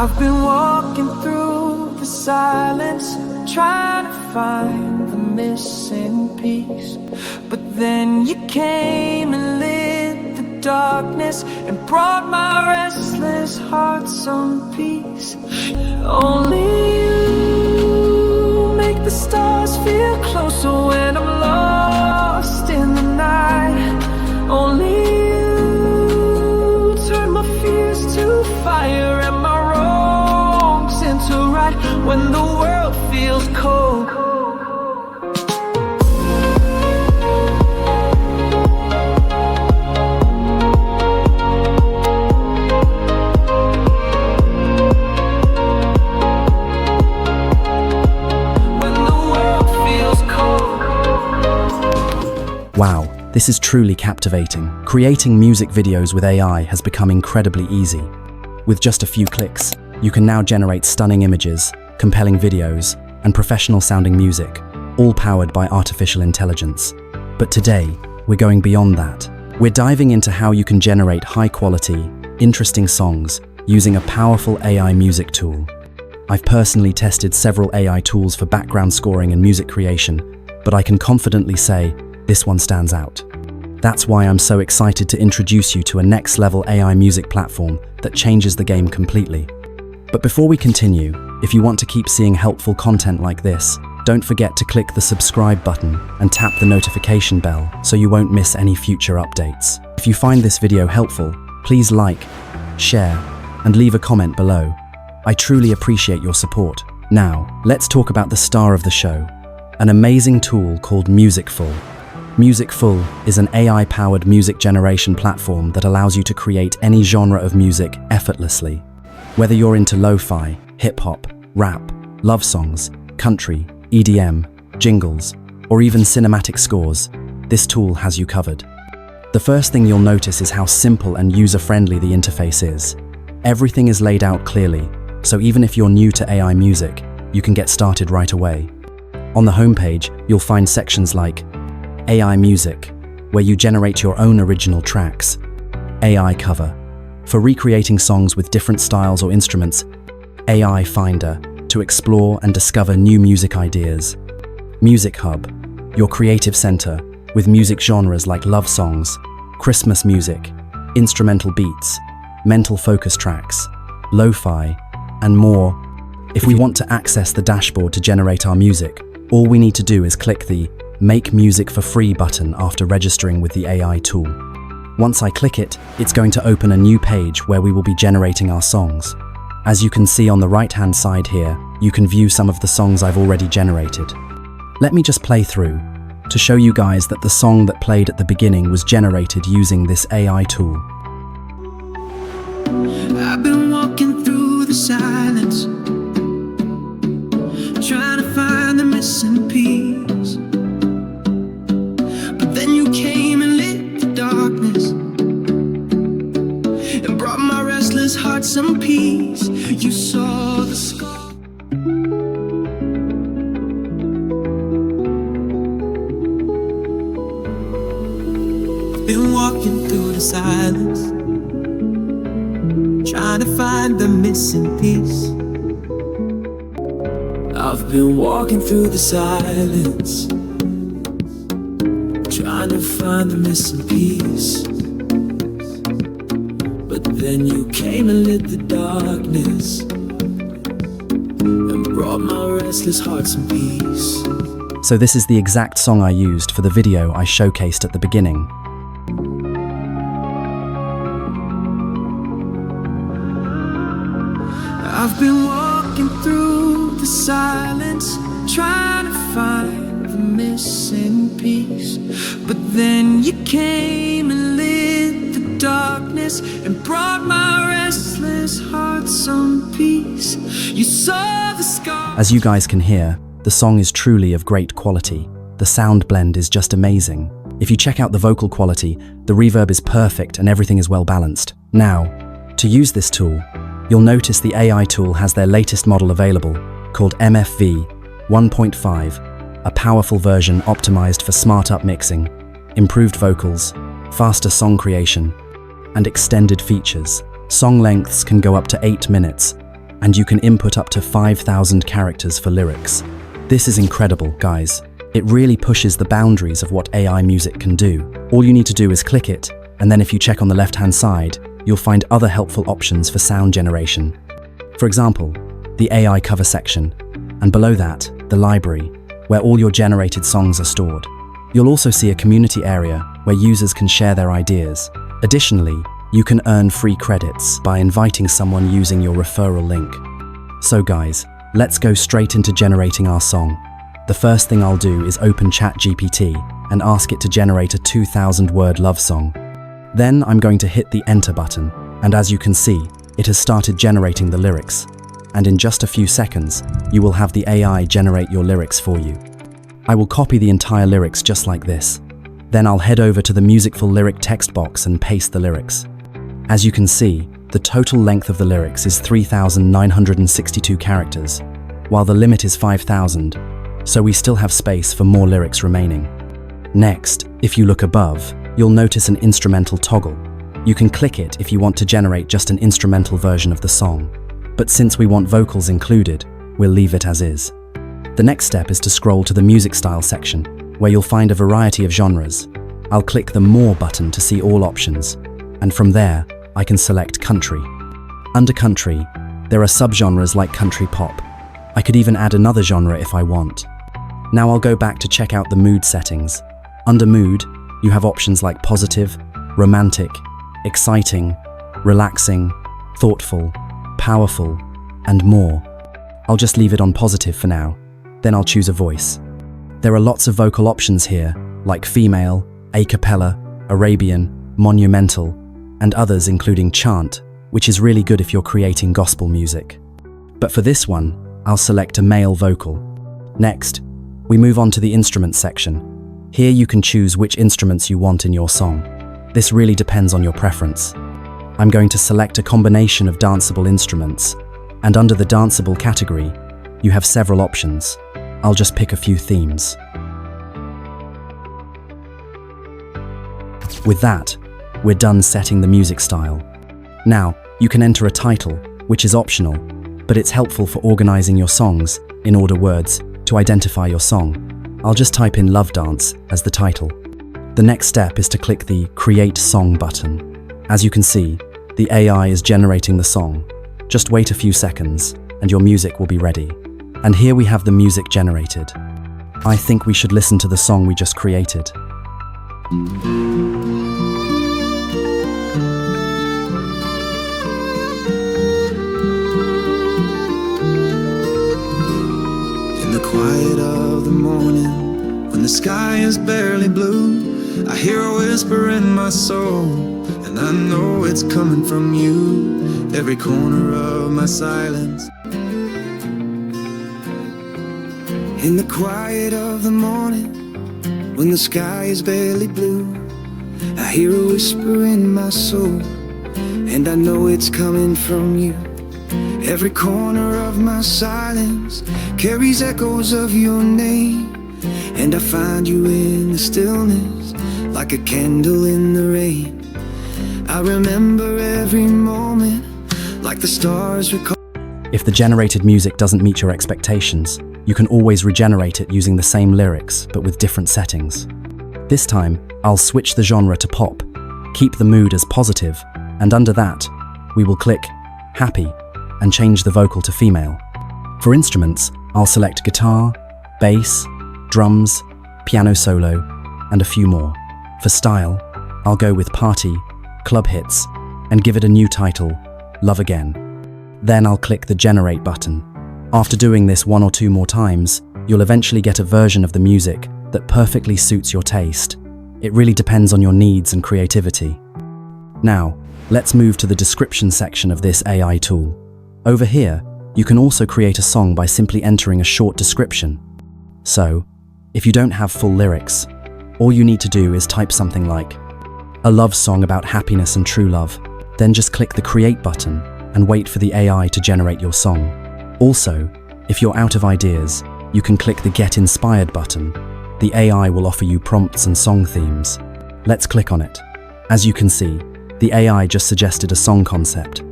I've been walking through the silence, trying to find the missing piece. But then you came and lit the darkness and brought my restless heart some peace. Only you make the stars feel closer when I'm lost in the night. Only you turn my fears to fire and my wrongs into right when the world feels cold. Wow, this is truly captivating. Creating music videos with AI has become incredibly easy. With just a few clicks, you can now generate stunning images, compelling videos, and professional-sounding music, all powered by artificial intelligence. But today, we're going beyond that. We're diving into how you can generate high-quality, interesting songs using a powerful AI music tool. I've personally tested several AI tools for background scoring and music creation, but I can confidently say this one stands out. That's why I'm so excited to introduce you to a next-level AI music platform that changes the game completely. But before we continue, if you want to keep seeing helpful content like this, don't forget to click the subscribe button and tap the notification bell so you won't miss any future updates. If you find this video helpful, please like, share, and leave a comment below. I truly appreciate your support. Now, let's talk about the star of the show, an amazing tool called MUSICFUL. MUSICFUL is an AI-powered music generation platform that allows you to create any genre of music effortlessly. Whether you're into lo-fi, hip-hop, rap, love songs, country, EDM, jingles, or even cinematic scores, this tool has you covered. The first thing you'll notice is how simple and user-friendly the interface is. Everything is laid out clearly, so even if you're new to AI music, you can get started right away. On the homepage, you'll find sections like AI Music, where you generate your own original tracks. AI Cover, for recreating songs with different styles or instruments. AI Finder, to explore and discover new music ideas. Music Hub, your creative center, with music genres like love songs, Christmas music, instrumental beats, mental focus tracks, lo-fi, and more. If we want to access the dashboard to generate our music, all we need to do is click the Make Music for Free button after registering with the AI tool. Once I click it, it's going to open a new page where we will be generating our songs. As you can see on the right-hand side here, you can view some of the songs I've already generated. Let me just play through to show you guys that the song that played at the beginning was generated using this AI tool. I've been walking through the silence, trying to find the missing piece. But then you came and lit the darkness and brought my restless heart some peace. You saw the scar. Been walking through the silence, trying to find the missing piece. I've been walking through the silence, trying to find the missing piece. But then you came and lit the darkness and brought my restless heart some peace. So this is the exact song I used for the video I showcased at the beginning. I've been walking through the silence, trying to find the missing piece. But then you came and lit the darkness and brought my restless heart some peace. You saw the scar. As you guys can hear, the song is truly of great quality. The sound blend is just amazing. If you check out the vocal quality, the reverb is perfect and everything is well balanced. Now, to use this tool, you'll notice the AI tool has their latest model available, called MFV 1.5, a powerful version optimized for smart upmixing, improved vocals, faster song creation, and extended features. Song lengths can go up to 8 minutes, and you can input up to 5,000 characters for lyrics. This is incredible, guys. It really pushes the boundaries of what AI music can do. All you need to do is click it, and then if you check on the left-hand side, you'll find other helpful options for sound generation. For example, the AI cover section, and below that, the library, where all your generated songs are stored. You'll also see a community area where users can share their ideas. Additionally, you can earn free credits by inviting someone using your referral link. So guys, let's go straight into generating our song. The first thing I'll do is open ChatGPT and ask it to generate a 2,000-word love song. Then I'm going to hit the enter button, and as you can see, it has started generating the lyrics. And in just a few seconds, you will have the AI generate your lyrics for you. I will copy the entire lyrics just like this. Then I'll head over to the MUSICFUL lyric text box and paste the lyrics. As you can see, the total length of the lyrics is 3,962 characters, while the limit is 5,000, so we still have space for more lyrics remaining. Next, if you look above, you'll notice an instrumental toggle. You can click it if you want to generate just an instrumental version of the song, but since we want vocals included, we'll leave it as is. The next step is to scroll to the music style section, where you'll find a variety of genres. I'll click the More button to see all options, and from there, I can select country. Under country, there are subgenres like country pop. I could even add another genre if I want. Now I'll go back to check out the mood settings. Under mood, you have options like positive, romantic, exciting, relaxing, thoughtful, powerful, and more. I'll just leave it on positive for now. Then I'll choose a voice. There are lots of vocal options here, like female, a cappella, Arabian, monumental, and others including chant, which is really good if you're creating gospel music. But for this one, I'll select a male vocal. Next, we move on to the instruments section. Here you can choose which instruments you want in your song. This really depends on your preference. I'm going to select a combination of danceable instruments, and under the danceable category, you have several options. I'll just pick a few themes. With that, we're done setting the music style. Now, you can enter a title, which is optional, but it's helpful for organizing your songs in order words to identify your song. I'll just type in Love Dance as the title. The next step is to click the Create Song button. As you can see, the AI is generating the song. Just wait a few seconds, and your music will be ready. And here we have the music generated. I think we should listen to the song we just created. In the quiet of the morning, when the sky is barely blue, I hear a whisper in my soul, and I know it's coming from you. Every corner of my silence. In the quiet of the morning, when the sky is barely blue, I hear a whisper in my soul, and I know it's coming from you. Every corner of my silence carries echoes of your name, and I find you in the stillness, like a candle in the rain. I remember every moment, like the stars recall. If the generated music doesn't meet your expectations, you can always regenerate it using the same lyrics, but with different settings. This time, I'll switch the genre to pop, keep the mood as positive, and under that, we will click Happy and change the vocal to female. For instruments, I'll select guitar, bass, drums, piano solo, and a few more. For style, I'll go with party, club hits, and give it a new title, Love Again. Then I'll click the Generate button. After doing this one or two more times, you'll eventually get a version of the music that perfectly suits your taste. It really depends on your needs and creativity. Now, let's move to the description section of this AI tool. Over here, you can also create a song by simply entering a short description. So, if you don't have full lyrics, all you need to do is type something like, a love song about happiness and true love, then just click the Create button and wait for the AI to generate your song. Also, if you're out of ideas, you can click the Get Inspired button. The AI will offer you prompts and song themes. Let's click on it. As you can see, the AI just suggested a song concept.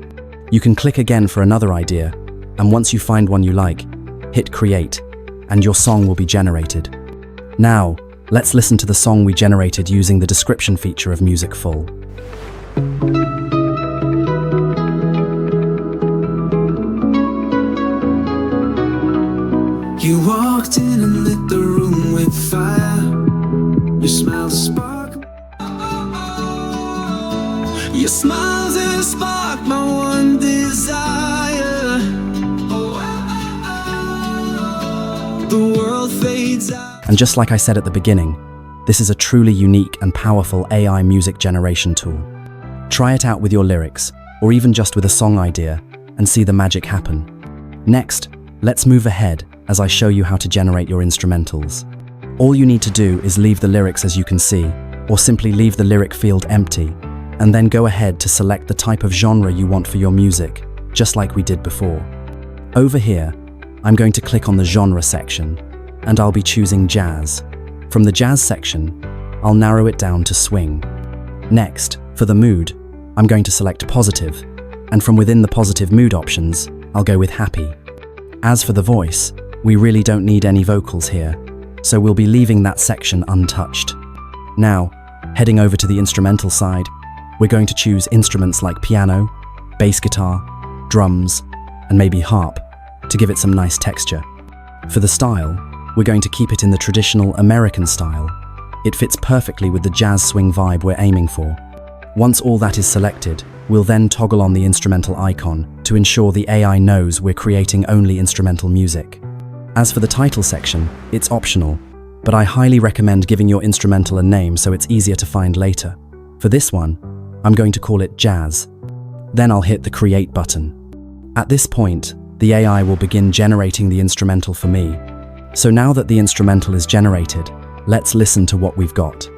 You can click again for another idea, And once you find one you like, hit create, and your song will be generated. Now, let's listen to the song we generated using the description feature of MUSICFUL. You walked in and lit the room with fire. Your smile's a spark. Your smile's a spark, my one desire. The world fades out. And just like I said at the beginning, this is a truly unique and powerful AI music generation tool. Try it out with your lyrics, or even just with a song idea, and see the magic happen. Next, let's move ahead as I show you how to generate your instrumentals. All you need to do is leave the lyrics as you can see, or simply leave the lyric field empty, and then go ahead to select the type of genre you want for your music, just like we did before. Over here, I'm going to click on the genre section, and I'll be choosing jazz. From the jazz section, I'll narrow it down to swing. Next, for the mood, I'm going to select positive, and from within the positive mood options, I'll go with happy. As for the voice, we really don't need any vocals here, so we'll be leaving that section untouched. Now, heading over to the instrumental side, we're going to choose instruments like piano, bass guitar, drums, and maybe harp to give it some nice texture. For the style, we're going to keep it in the traditional American style. It fits perfectly with the jazz swing vibe we're aiming for. Once all that is selected, we'll then toggle on the instrumental icon to ensure the AI knows we're creating only instrumental music. As for the title section, it's optional, but I highly recommend giving your instrumental a name so it's easier to find later. For this one, I'm going to call it Jazz. Then I'll hit the Create button. At this point, the AI will begin generating the instrumental for me. So now that the instrumental is generated, let's listen to what we've got.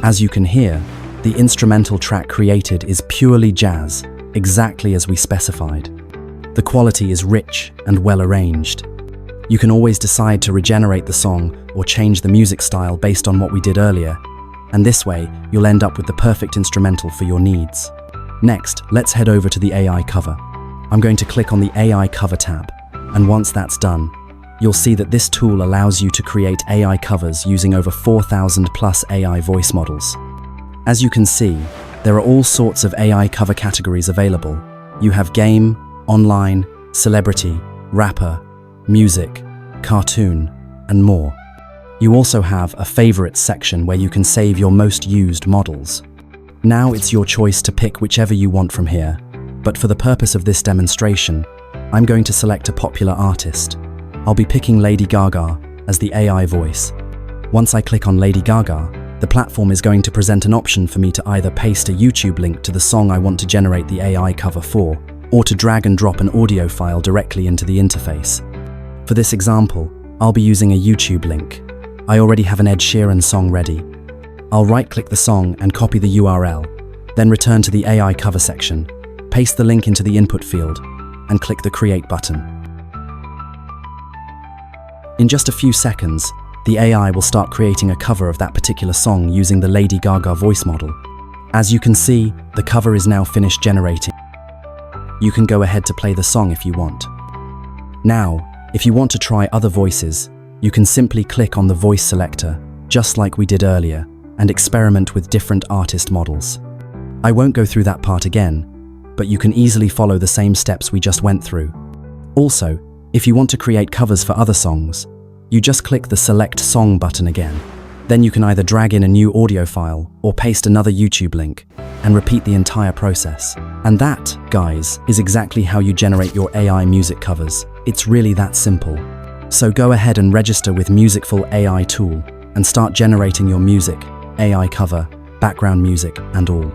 As you can hear, the instrumental track created is purely jazz, exactly as we specified. The quality is rich and well arranged. You can always decide to regenerate the song or change the music style based on what we did earlier, and this way you'll end up with the perfect instrumental for your needs. Next, let's head over to the AI cover. I'm going to click on the AI cover tab, and once that's done, you'll see that this tool allows you to create AI covers using over 4,000 plus AI voice models. As you can see, there are all sorts of AI cover categories available. You have game, online, celebrity, rapper, music, cartoon, and more. You also have a favorites section where you can save your most used models. Now it's your choice to pick whichever you want from here, but for the purpose of this demonstration, I'm going to select a popular artist. I'll be picking Lady Gaga as the AI voice. Once I click on Lady Gaga, the platform is going to present an option for me to either paste a YouTube link to the song I want to generate the AI cover for, or to drag and drop an audio file directly into the interface. For this example, I'll be using a YouTube link. I already have an Ed Sheeran song ready. I'll right-click the song and copy the URL, then return to the AI cover section, paste the link into the input field, and click the Create button. In just a few seconds, the AI will start creating a cover of that particular song using the Lady Gaga voice model. As you can see, the cover is now finished generating. You can go ahead to play the song if you want. Now, if you want to try other voices, you can simply click on the voice selector, just like we did earlier, and experiment with different artist models. I won't go through that part again, but you can easily follow the same steps we just went through. Also, if you want to create covers for other songs, you just click the Select Song button again. Then you can either drag in a new audio file or paste another YouTube link and repeat the entire process. And that, guys, is exactly how you generate your AI music covers. It's really that simple. So go ahead and register with MUSICFUL AI tool and start generating your music, AI cover, background music, and all.